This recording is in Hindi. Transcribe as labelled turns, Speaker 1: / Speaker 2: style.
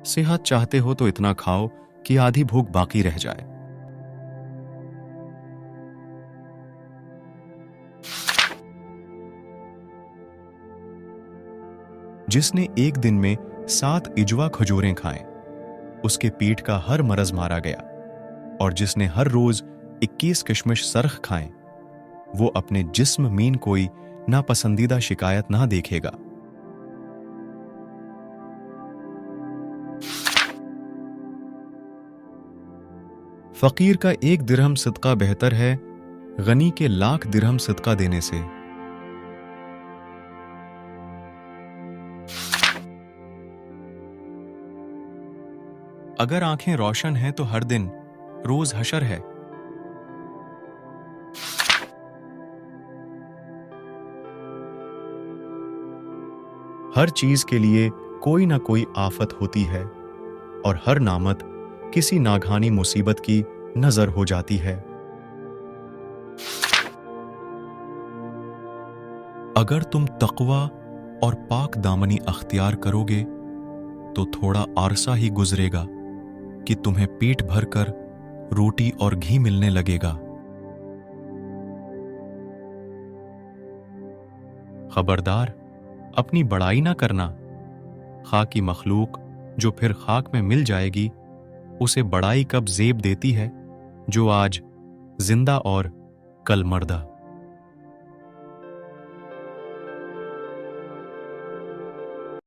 Speaker 1: सेहत चाहते हो तो इतना खाओ कि आधी भूख बाकी रह जाए। जिसने एक दिन में 7 इजवा खजूरें खाएं, उसके पीठ का हर मरज मारा गया, और जिसने हर रोज 21 किशमिश सरख खाएं, वो अपने जिस्म मीन कोई नापसंदीदा शिकायत ना देखेगा। फकीर का 1 दिरहम सदका बेहतर है गनी के 1,00,000 दिरहम सदका देने से। अगर आंखें रोशन हैं तो हर दिन रोज हशर है। हर चीज के लिए कोई ना कोई आफत होती है, और हर नामत किसी नागानी मुसीबत की नजर हो जाती है। अगर तुम तकवा और पाक दामनी अख्तियार करोगे तो थोड़ा अरसा ही गुजरेगा कि तुम्हें पेट भरकर रोटी और घी मिलने लगेगा। खबरदार, अपनी बड़ाई ना करना। खाकी मखलूक जो फिर खाक में मिल जाएगी, उसे बड़ाई कब जेब देती है जो आज जिंदा और कल मर्दा।